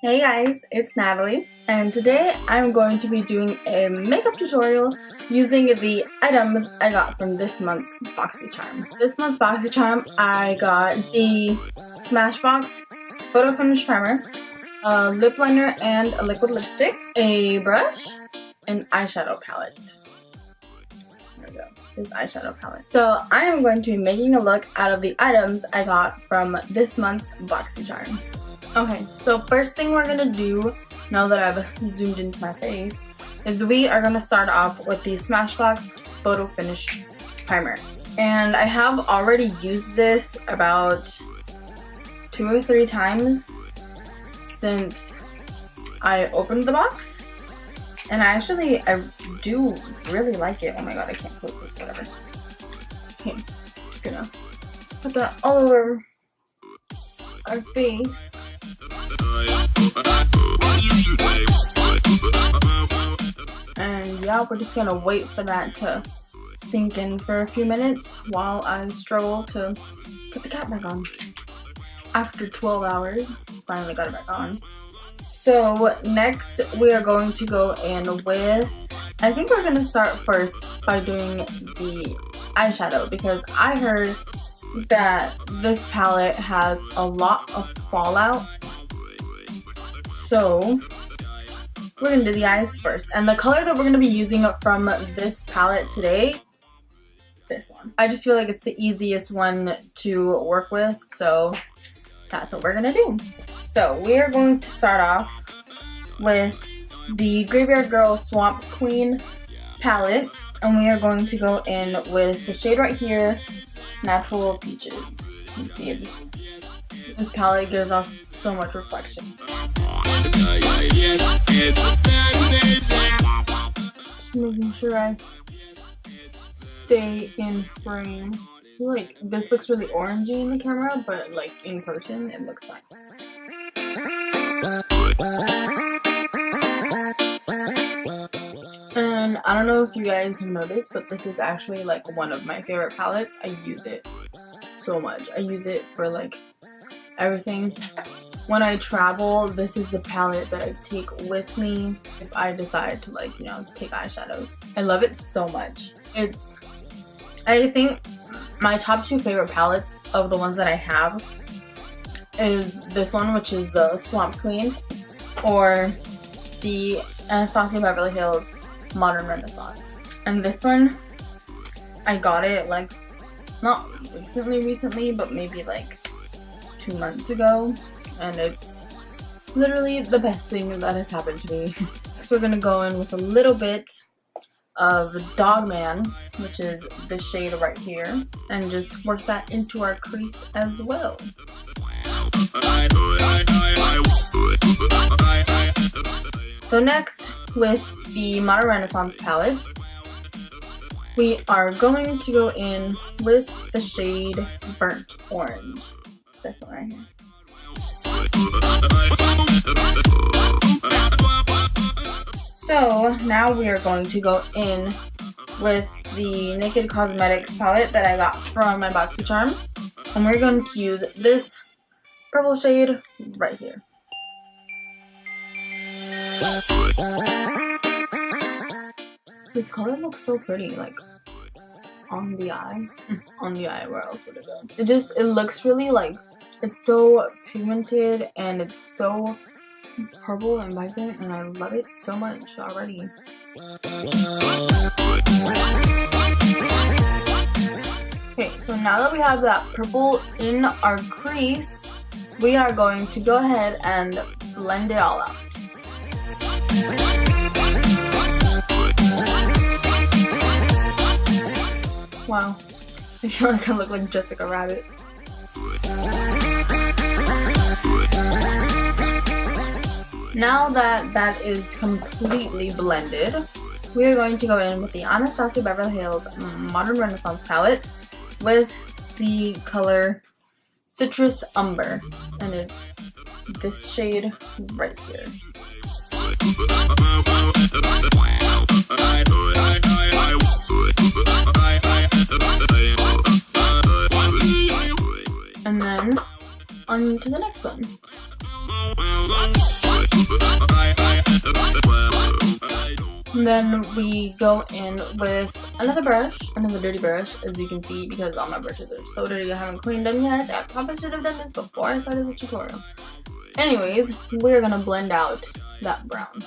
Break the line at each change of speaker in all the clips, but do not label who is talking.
Hey guys, it's Natalie, and today I'm going to be doing a makeup tutorial using the items I got from this month's Boxycharm. This month's Boxycharm, I got the Smashbox Photo Finish Primer, a lip liner and a liquid lipstick, a brush, an eyeshadow palette. There we go, this eyeshadow palette. So I am going to be making a look out of the items I got from this month's Boxycharm. Okay, so first thing we're gonna do, now that I've zoomed into my face, is we are gonna start off with the Smashbox Photo Finish Primer. And I have already used this about 2 or 3 times since I opened the box. And I do really like it. Oh my god, I can't close this, whatever. Okay, just gonna put that all over our face. And yeah, we're just gonna wait for that to sink in for a few minutes while I struggle to put the cap back on. After 12 hours, finally got it back on. So next we are going to go in with, I think we're gonna start first by doing the eyeshadow, because I heard that this palette has a lot of fallout. So we're gonna do the eyes first, and the color that we're gonna be using from this palette today, this one. I just feel like it's the easiest one to work with, so that's what we're gonna do. So we are going to start off with the Graveyard Girl Swamp Queen palette, and we are going to go in with the shade right here, Natural Peaches. You can see this palette gives off so much reflection. Just making sure I stay in frame. I feel like this looks really orangey in the camera, but like in person it looks fine. And I don't know if you guys have noticed, but this is actually like one of my favorite palettes. I use it so much. I use it for like everything. When I travel, this is the palette that I take with me if I decide to, like, you know, take eyeshadows. I love it so much. I think my top 2 favorite palettes of the ones that I have is this one, which is the Swamp Queen, or the Anastasia Beverly Hills Modern Renaissance. And this one, I got it like not recently, but maybe like 2 months ago, and it's literally the best thing that has happened to me. So we're gonna go in with a little bit of Dogman, which is the shade right here, and just work that into our crease as well. So next, with the Modern Renaissance palette, we are going to go in with the shade Burnt Orange. This one right here. So now we are going to go in with the Naked Cosmetics palette that I got from my Boxycharm, and we're going to use this purple shade right here. This color looks so pretty, like on the eye. On the eye, where else would it go? It looks really like, it's so pigmented and it's so purple and vibrant, and I love it so much already. Okay, so now that we have that purple in our crease, we are going to go ahead and blend it all out. Wow, I feel like I look like Jessica Rabbit. Now that that is completely blended, we are going to go in with the Anastasia Beverly Hills Modern Renaissance palette with the color Citrus Umber, and it's this shade right here. And then on to the next one. Then we go in with another brush, another dirty brush, as you can see, because all my brushes are so dirty. I haven't cleaned them yet. I probably should have done this before I started the tutorial. Anyways, we're gonna blend out that brown.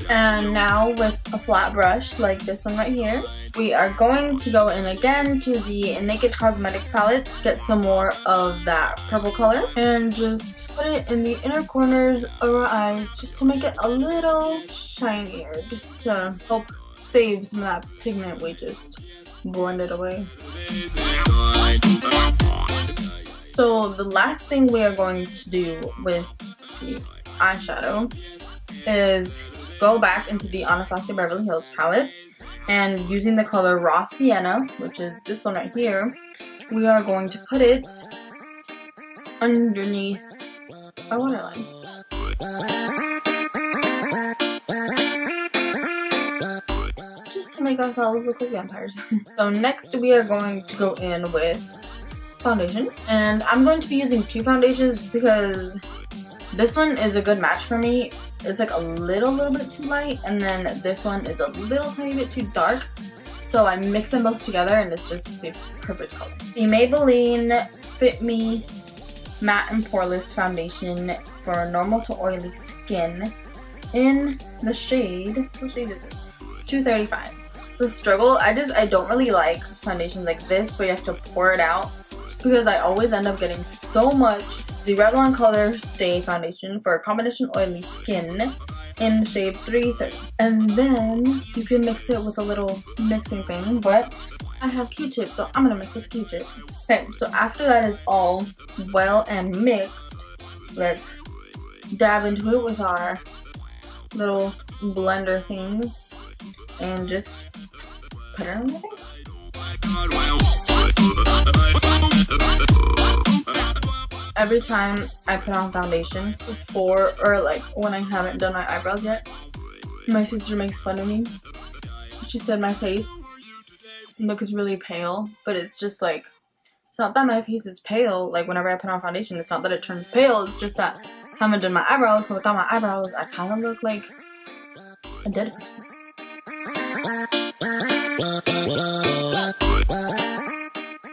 And now with a flat brush like this one right here, we are going to go in again to the Naked Cosmetics palette to get some more of that purple color and just put it in the inner corners of our eyes just to make it a little shinier, just to help save some of that pigment we just blended away. So the last thing we are going to do with the eyeshadow is go back into the Anastasia Beverly Hills palette, and using the color Raw Sienna, which is this one right here, we are going to put it underneath our waterline. Just to make ourselves look like vampires. So next we are going to go in with foundation, and I'm going to be using two foundations just because this one is a good match for me. It's like a little bit too light, and then this one is a little tiny bit too dark. So I mix them both together and it's just the perfect color. The Maybelline Fit Me Matte and Poreless Foundation for normal to oily skin in the shade, what shade is it? 235. The struggle, I don't really like foundations like this where you have to pour it out, just because I always end up getting so much. The Revlon Color Stay Foundation for combination oily skin in the shade 330. And then you can mix it with a little mixing thing, but I have Q-tips, so I'm gonna mix with Q-tip. Okay, so after that is all well and mixed, let's dab into it with our little blender thing and just put it on my face. Every time I put on foundation before, or like when I haven't done my eyebrows yet, my sister makes fun of me. She said my face looks really pale, but it's just like, it's not that my face is pale. Like whenever I put on foundation, it's not that it turns pale, it's just that I haven't done my eyebrows, so without my eyebrows I kind of look like a dead person.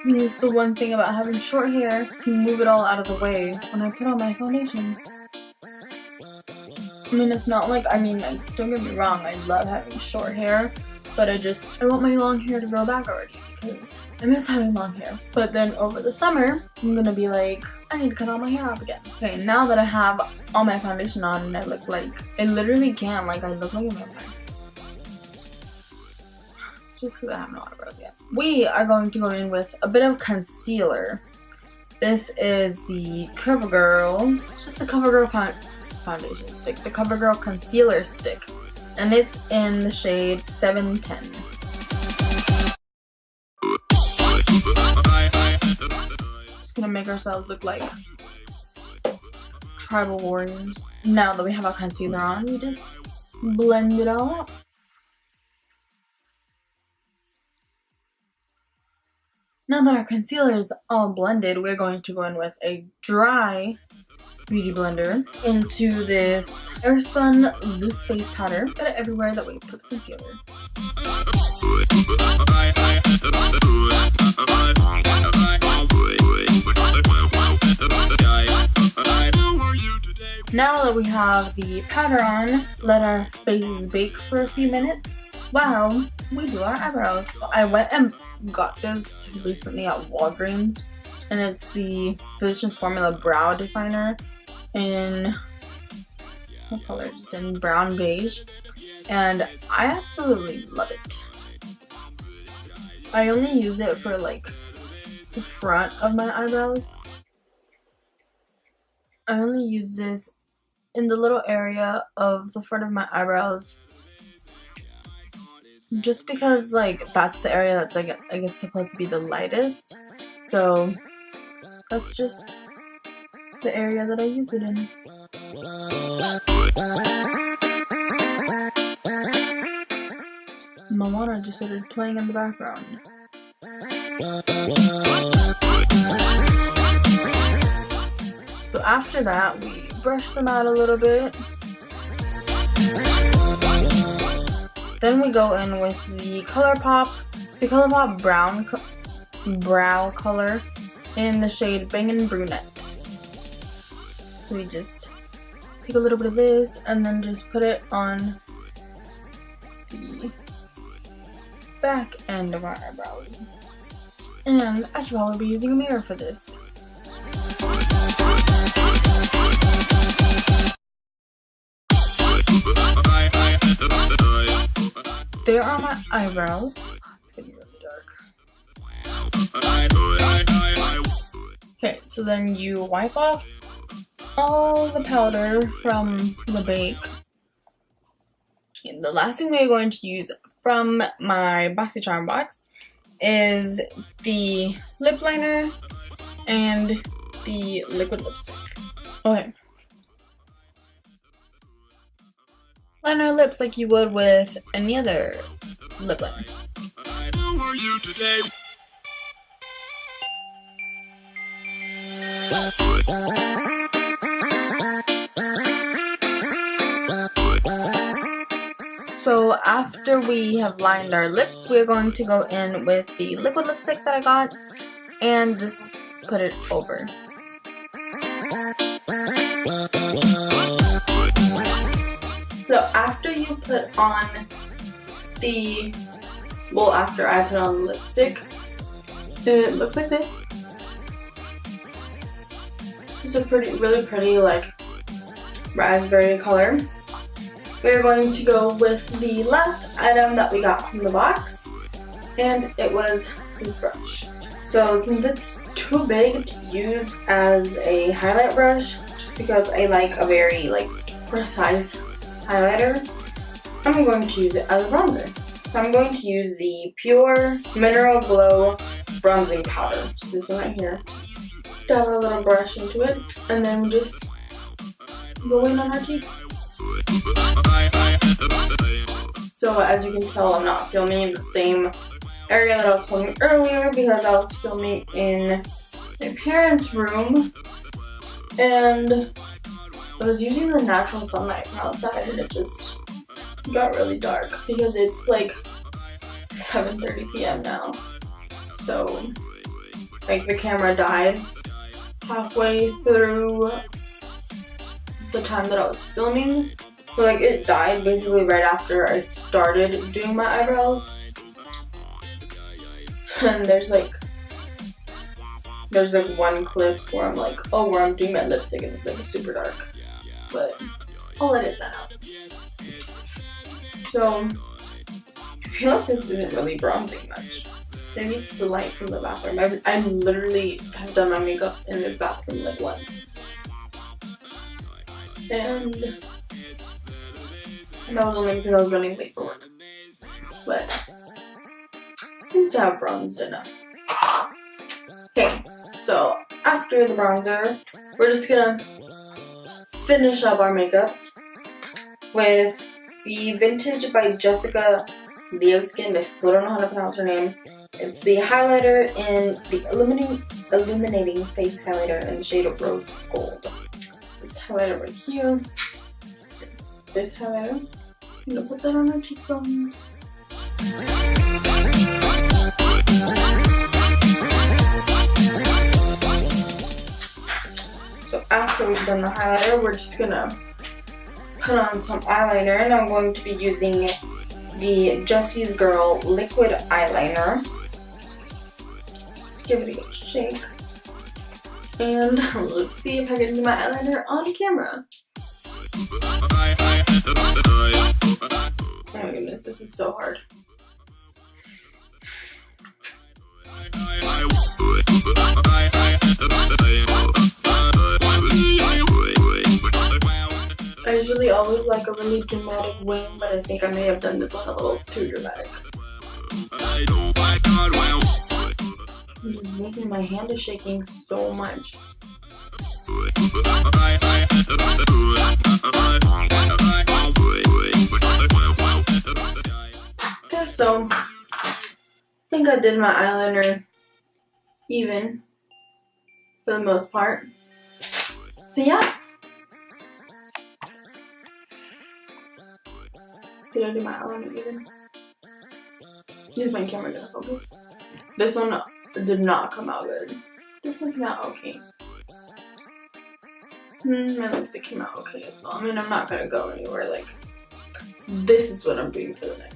It's the one thing about having short hair, to move it all out of the way when I put on my foundation. I mean, it's not like, don't get me wrong, I love having short hair, but I want my long hair to grow back already because I miss having long hair. But then over the summer, I'm gonna be like, I need to cut all my hair off again. Okay, now that I have all my foundation on and I look like, I literally can't, like, I look like a vampire. Just because I have no eyebrows yet. We are going to go in with a bit of concealer. This is the CoverGirl, it's just the CoverGirl foundation stick, the CoverGirl concealer stick, and it's in the shade 710. Just gonna make ourselves look like tribal warriors. Now that we have our concealer on, we just blend it all up. Now that our concealer is all blended, we're going to go in with a dry beauty blender into this Airspun loose face powder. Put it everywhere that we put the concealer. Now that we have the powder on, let our faces bake for a few minutes while we do our eyebrows. I went and got this recently at Walgreens, and it's the Physicians Formula Brow Definer in, what color? Just in brown beige, and I absolutely love it. I only use it for like the front of my eyebrows. I only use this in the little area of the front of my eyebrows, just because like that's the area that's like, I guess, supposed to be the lightest. So that's just the area that I use it in. My water just started playing in the background. So after that, we brush them out a little bit. Then we go in with the ColourPop brow color in the shade Bangin' Brunette. So we just take a little bit of this and then just put it on the back end of our eyebrows. And I should probably be using a mirror for this. There are my eyebrows. It's getting really dark. Okay, so then you wipe off all the powder from the bake. And the last thing we're going to use from my Boxycharm box is the lip liner and the liquid lipstick. Okay. Line our lips like you would with any other lip liner. So after we have lined our lips, we're going to go in with the liquid lipstick that I got and just put it over. So after you put on the, well, after I put on the lipstick, it looks like this. Just a really pretty like raspberry color. We're going to go with the last item that we got from the box, and it was this brush. So since it's too big to use as a highlight brush, just because I like a very like precise highlighter, I'm going to use it as a bronzer. So I'm going to use the Pure Mineral Glow Bronzing Powder. Just this one right here. Just dab a little brush into it, and then just go in on our cheeks. So as you can tell, I'm not filming in the same area that I was filming earlier because I was filming in my parents' room, and I was using the natural sunlight from outside, and it just got really dark because it's like 7:30 p.m. now. So like the camera died halfway through the time that I was filming. So like it died basically right after I started doing my eyebrows. And there's like one clip where I'm like, oh, where I'm doing my lipstick and it's like super dark. But I'll edit that out. So I feel like this isn't really bronzing much. Maybe it's the light from the bathroom. I literally have done my makeup in this bathroom like once. And that was only because I was running late for work. But seems to have bronzed enough. Okay, so after the bronzer, we're just gonna finish up our makeup with the Vintage by Jessica Leoskin. I still don't know how to pronounce her name. It's the highlighter in the illuminating face highlighter in the shade of Rose Gold. This highlighter right here. This highlighter. I'm gonna put that on our cheekbones. So after we've done the highlighter, we're just gonna put on some eyeliner, and I'm going to be using the Jesse's Girl liquid eyeliner. Just give it a good shake. And let's see if I can do my eyeliner on camera. Oh my goodness, this is so hard. I usually always like a really dramatic wing, but I think I may have done this one a little too dramatic. I'm just making my hand is shaking so much. Okay, so I think I did my eyeliner even for the most part. So yeah, Did I do my outline even? Is my camera gonna focus? This one did not come out good. This one came out okay. My lipstick came out okay as well. I mean, I'm not gonna go anywhere. Like, this is what I'm doing for the night.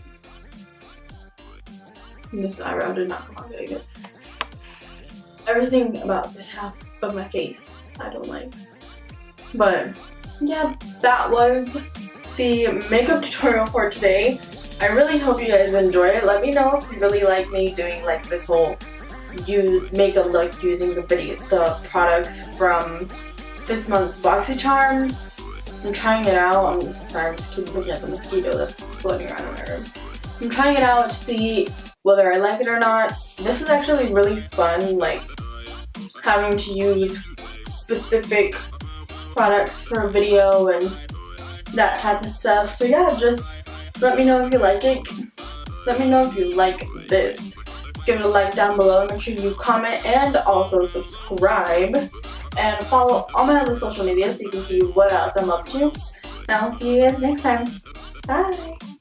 And this eyebrow did not come out very good. Everything about this half of my face I don't like. But yeah, that was the makeup tutorial for today. I really hope you guys enjoy it. Let me know if you really like me doing like this whole makeup look using the products from this month's Boxycharm. I'm trying it out. I'm sorry, I'm just keep looking at the mosquito that's floating around in my room. I'm trying it out to see whether I like it or not. This is actually really fun, like having to use specific products for a video and that type of stuff. So yeah, just let me know if you like it. Let me know if you like this. Give it a like down below. Make sure you comment and also subscribe. And follow all my other social media so you can see what else I'm up to. And I'll see you guys next time. Bye!